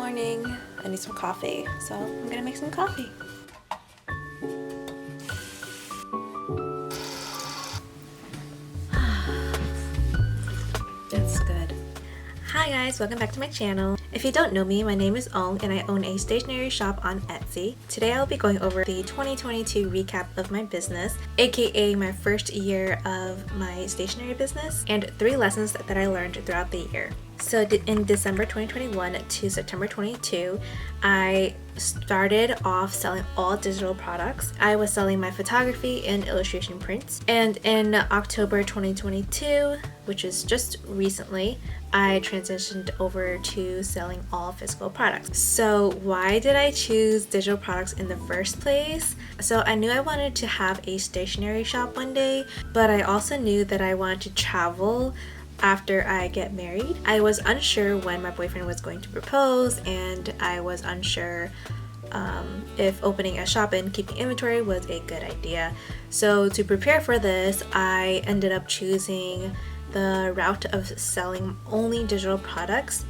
morning. I need some coffee, so I'm gonna make some coffee. That's good. Hi guys, welcome back to my channel. If you don't know me, my name is Ong and I own a stationery shop on Etsy. Today I'll be going over the 2022 recap of my business, aka my first year of my stationery business, and 3 lessons that I learned throughout the year. So in December 2021 to September 22, I started off selling all digital products. I was selling my photography and illustration prints. And in October 2022, which is just recently, I transitioned over to selling all physical products. So why did I choose digital products in the first place? So I knew I wanted to have a stationery shop one day, but I also knew that I wanted to travel after I get married. I was unsure when my boyfriend was going to propose, and I was unsure if opening a shop and keeping inventory was a good idea. So to prepare for this, I ended up choosing the route of selling only digital products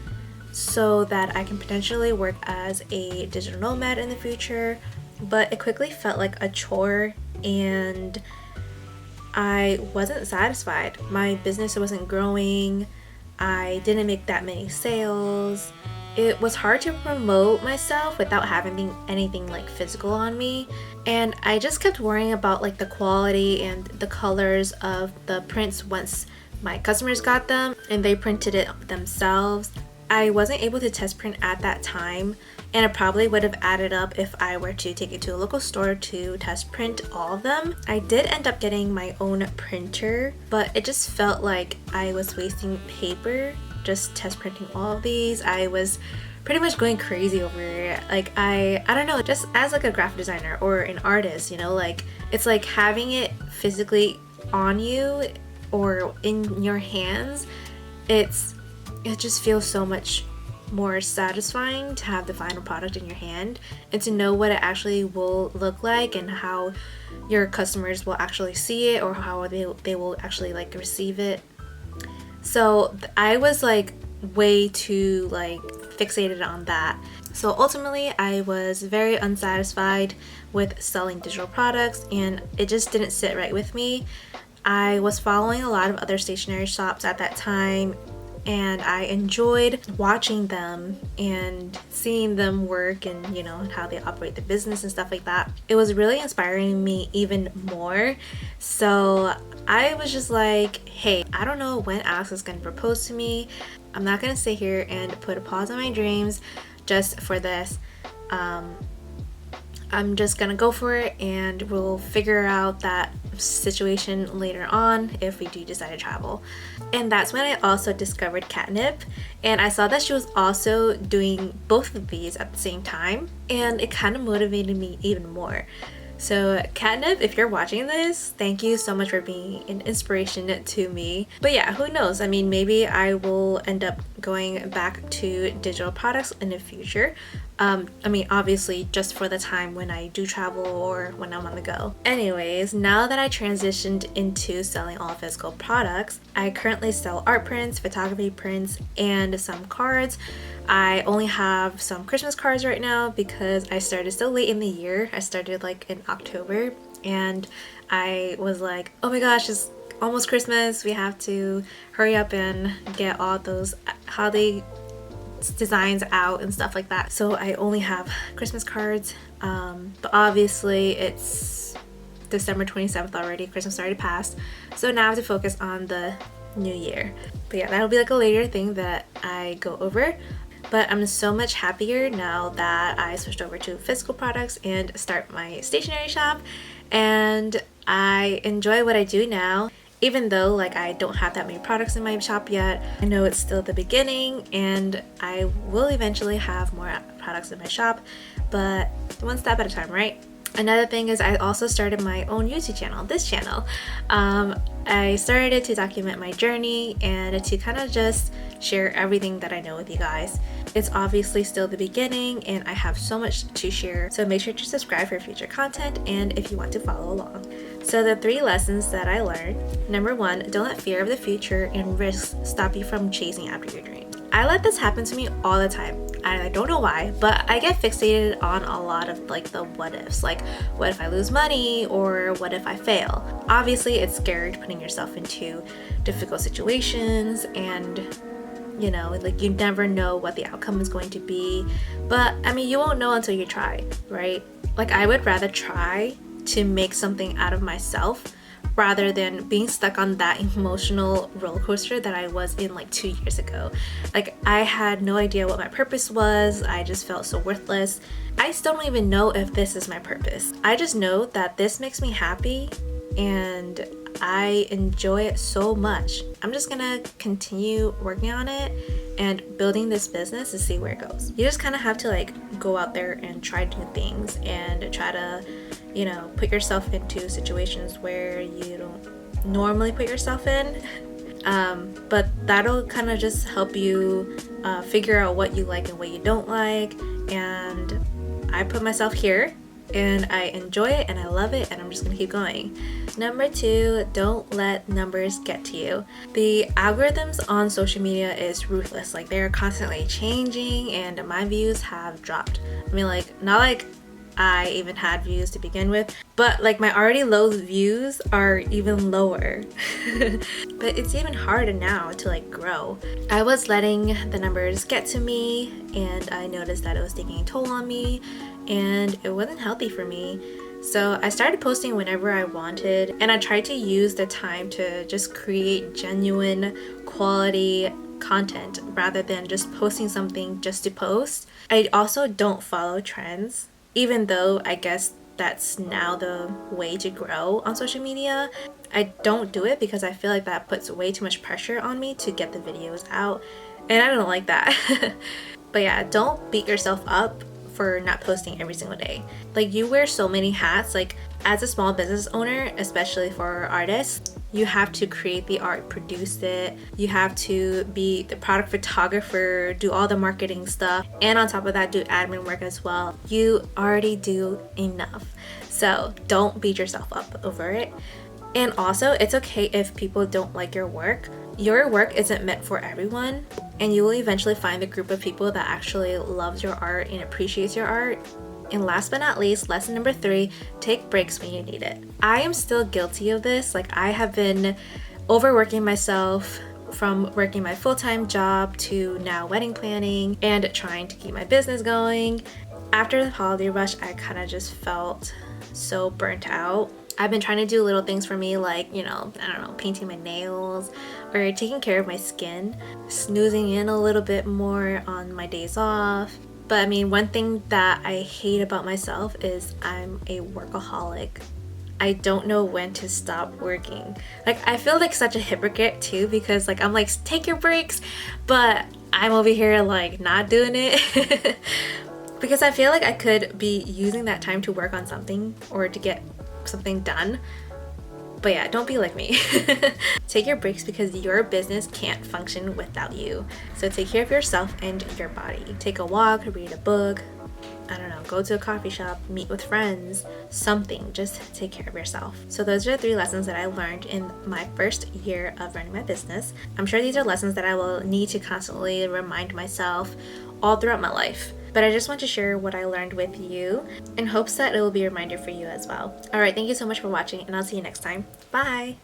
so that I can potentially work as a digital nomad in the future. But it quickly felt like a chore and I wasn't satisfied. My business wasn't growing. I didn't make that many sales. It was hard to promote myself without having anything like physical on me. And I just kept worrying about like the quality and the colors of the prints once my customers got them and they printed it themselves. I wasn't able to test print at that time, and it probably would have added up if I were to take it to a local store to test print all of them. I did end up getting my own printer, but it just felt like I was wasting paper just test printing all of these. I was pretty much going crazy over it. Like I don't know, just as like a graphic designer or an artist, you know, like it's like having it physically on you or in your hands, it just feels so much more satisfying to have the final product in your hand and to know what it actually will look like and how your customers will actually see it or how they will actually like receive it. So I was like way too like fixated on that. So ultimately I was very unsatisfied with selling digital products and it just didn't sit right with me. I was following a lot of other stationery shops at that time and I enjoyed watching them and seeing them work and you know how they operate the business and stuff like that. It was really inspiring me even more. So I was just like, hey, I don't know when Alex is gonna propose to me. I'm not gonna sit here and put a pause on my dreams just for this. I'm just gonna go for it and we'll figure out that situation later on if we do decide to travel. And that's when I also discovered Catnip, and I saw that she was also doing both of these at the same time, and it kind of motivated me even more. So Catnip, if you're watching this, thank you so much for being an inspiration to me. But yeah, who knows? I mean, maybe I will end up going back to digital products in the future. I mean, obviously just for the time when I do travel or when I'm on the go. Anyways, now that I transitioned into selling all physical products, I currently sell art prints, photography prints, and some cards. I only have some Christmas cards right now because I started so late in the year. I started like in October and I was like, oh my gosh, it's almost Christmas. We have to hurry up and get all those holiday designs out and stuff like that. So I only have Christmas cards, but obviously it's December 27th already. Christmas already passed. So now I have to focus on the new year. But yeah, that'll be like a later thing that I go over. But I'm so much happier now that I switched over to physical products and start my stationery shop, and I enjoy what I do now. Even though like I don't have that many products in my shop yet, I know it's still the beginning and I will eventually have more products in my shop, but one step at a time, right? Another thing is I also started my own YouTube channel, this channel. I started it to document my journey and to kind of just share everything that I know with you guys. It's obviously still the beginning and I have so much to share, so make sure to subscribe for future content and if you want to follow along. So the 3 lessons that I learned. Number 1, don't let fear of the future and risks stop you from chasing after your dream. I let this happen to me all the time. I don't know why, but I get fixated on a lot of like the what ifs, like what if I lose money or what if I fail. Obviously it's scary putting yourself into difficult situations, and you know, like you never know what the outcome is going to be, but I mean, you won't know until you try, right? Like I would rather try to make something out of myself rather than being stuck on that emotional roller coaster that I was in like 2 years ago. Like I had no idea what my purpose was. I just felt so worthless. I still don't even know if this is my purpose. I just know that this makes me happy and I enjoy it so much. I'm just gonna continue working on it and building this business to see where it goes. You just kind of have to like go out there and try new things and try to, you know, put yourself into situations where you don't normally put yourself in. But that'll kind of just help you figure out what you like and what you don't like. And I put myself here and I enjoy it and I love it, and I'm just gonna keep going. Number 2, don't let numbers get to you. The algorithms on social media is ruthless. Like they're constantly changing, and my views have dropped. I mean, like not like I even had views to begin with, but like my already low views are even lower. But it's even harder now to like grow. I was letting the numbers get to me, and I noticed that it was taking a toll on me, and it wasn't healthy for me. So I started posting whenever I wanted, and I tried to use the time to just create genuine quality content rather than just posting something just to post. I also don't follow trends, even though I guess that's now the way to grow on social media. I don't do it because I feel like that puts way too much pressure on me to get the videos out, and I don't like that. But yeah, don't beat yourself up for not posting every single day. Like you wear so many hats. Like as a small business owner, especially for artists, you have to create the art, produce it, you have to be the product photographer, do all the marketing stuff, and on top of that do admin work as well. You already do enough, so don't beat yourself up over it. And also, it's okay if people don't like your work. Your work isn't meant for everyone, and you will eventually find the group of people that actually loves your art and appreciates your art. And last but not least, lesson number 3, take breaks when you need it. I am still guilty of this. Like I have been overworking myself from working my full-time job to now wedding planning and trying to keep my business going. After the holiday rush, I kind of just felt so burnt out. I've been trying to do little things for me, like, you know, I don't know, painting my nails or taking care of my skin, snoozing in a little bit more on my days off. But I mean, one thing that I hate about myself is I'm a workaholic. I don't know when to stop working. Like I feel like such a hypocrite too, because like I'm like, take your breaks, but I'm over here like not doing it. Because I feel like I could be using that time to work on something or to get something done. But yeah, don't be like me. Take your breaks because your business can't function without you. So take care of yourself and your body. Take a walk, read a book, I don't know, go to a coffee shop, meet with friends, something. Just take care of yourself. So those are the 3 lessons that I learned in my first year of running my business. I'm sure these are lessons that I will need to constantly remind myself all throughout my life. But I just want to share what I learned with you in hopes that it will be a reminder for you as well. Alright, thank you so much for watching, and I'll see you next time. Bye!